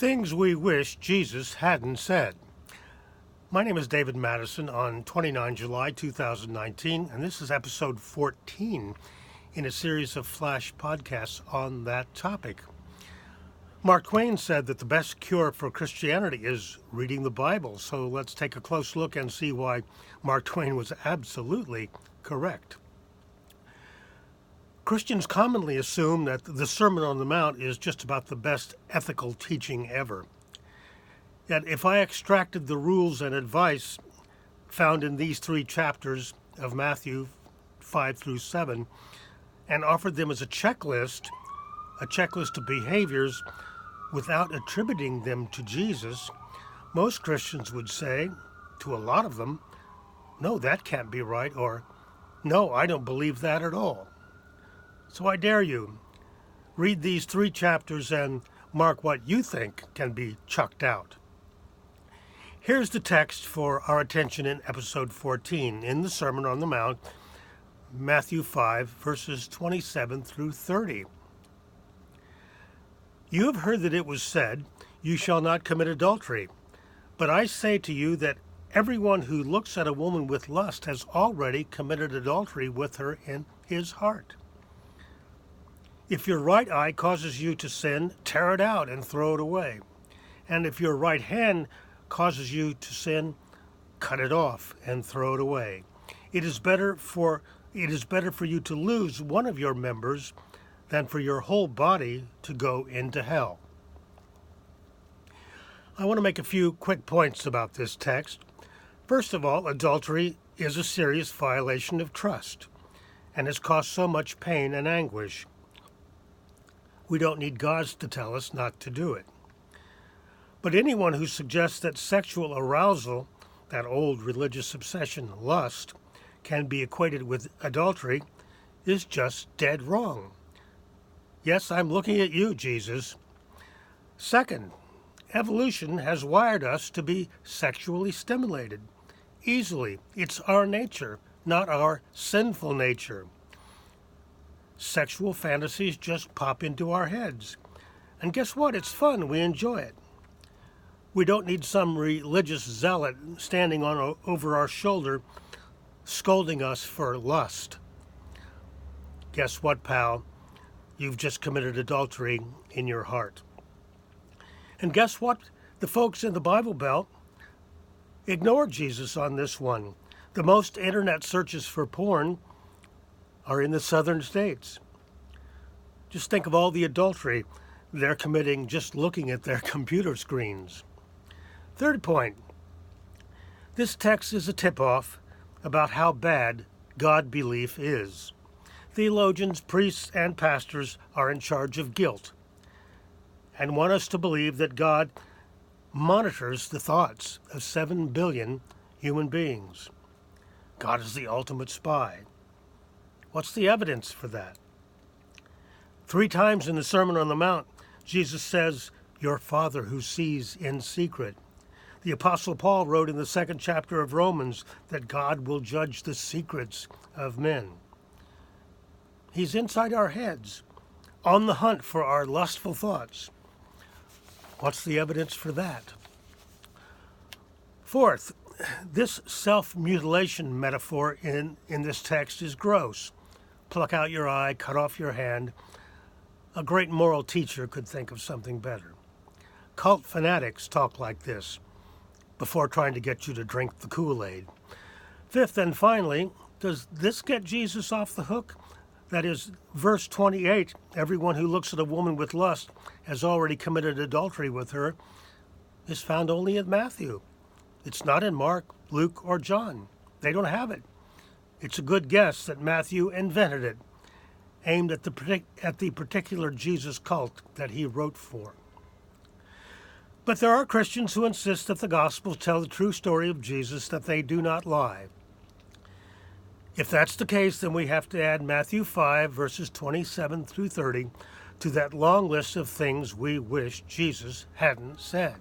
Things we wish Jesus hadn't said. My name is David Madison on 29 July 2019, and this is episode 14 in a series of flash podcasts on that topic. Mark Twain said that the best cure for Christianity is reading the Bible, so let's take a close look and see why Mark Twain was absolutely correct. Christians commonly assume that the Sermon on the Mount is just about the best ethical teaching ever. Yet if I extracted the rules and advice found in these three chapters of Matthew 5 through 7, and offered them as a checklist of behaviors without attributing them to Jesus, most Christians would say, to a lot of them, no, that can't be right, or no, I don't believe that at all. So I dare you, read these three chapters and mark what you think can be chucked out. Here's the text for our attention in episode 14 in the Sermon on the Mount, Matthew 5, verses 27 through 30. You have heard that it was said, "You shall not commit adultery." But I say to you that everyone who looks at a woman with lust has already committed adultery with her in his heart. If your right eye causes you to sin, tear it out and throw it away. And if your right hand causes you to sin, cut it off and throw it away. It is better for you to lose one of your members than for your whole body to go into hell. I want to make a few quick points about this text. First of all, adultery is a serious violation of trust and has caused so much pain and anguish. We don't need God to tell us not to do it. But anyone who suggests that sexual arousal, that old religious obsession, lust, can be equated with adultery is just dead wrong. Yes, I'm looking at you, Jesus. Second, evolution has wired us to be sexually stimulated easily. It's our nature, not our sinful nature. Sexual fantasies just pop into our heads. And guess what? It's fun. We enjoy it. We don't need some religious zealot standing over our shoulder scolding us for lust. Guess what, pal? You've just committed adultery in your heart. And guess what? The folks in the Bible Belt ignore Jesus on this one. The most internet searches for porn are in the southern states. Just think of all the adultery they're committing just looking at their computer screens. Third point, this text is a tip-off about how bad God belief is. Theologians, priests, and pastors are in charge of guilt and want us to believe that God monitors the thoughts of 7 billion human beings. God is the ultimate spy. What's the evidence for that? 3 times in the Sermon on the Mount, Jesus says, "Your Father who sees in secret." The Apostle Paul wrote in the 2nd chapter of Romans that God will judge the secrets of men. He's inside our heads, on the hunt for our lustful thoughts. What's the evidence for that? Fourth, this self-mutilation metaphor in this text is gross. Pluck out your eye, cut off your hand. A great moral teacher could think of something better. Cult fanatics talk like this before trying to get you to drink the Kool-Aid. Fifth and finally, does this get Jesus off the hook? That is, verse 28, everyone who looks at a woman with lust has already committed adultery with her, is found only in Matthew. It's not in Mark, Luke, or John. They don't have it. It's a good guess that Matthew invented it, aimed at the particular Jesus cult that he wrote for. But there are Christians who insist that the Gospels tell the true story of Jesus, that they do not lie. If that's the case, then we have to add Matthew 5, verses 27 through 30 to that long list of things we wish Jesus hadn't said.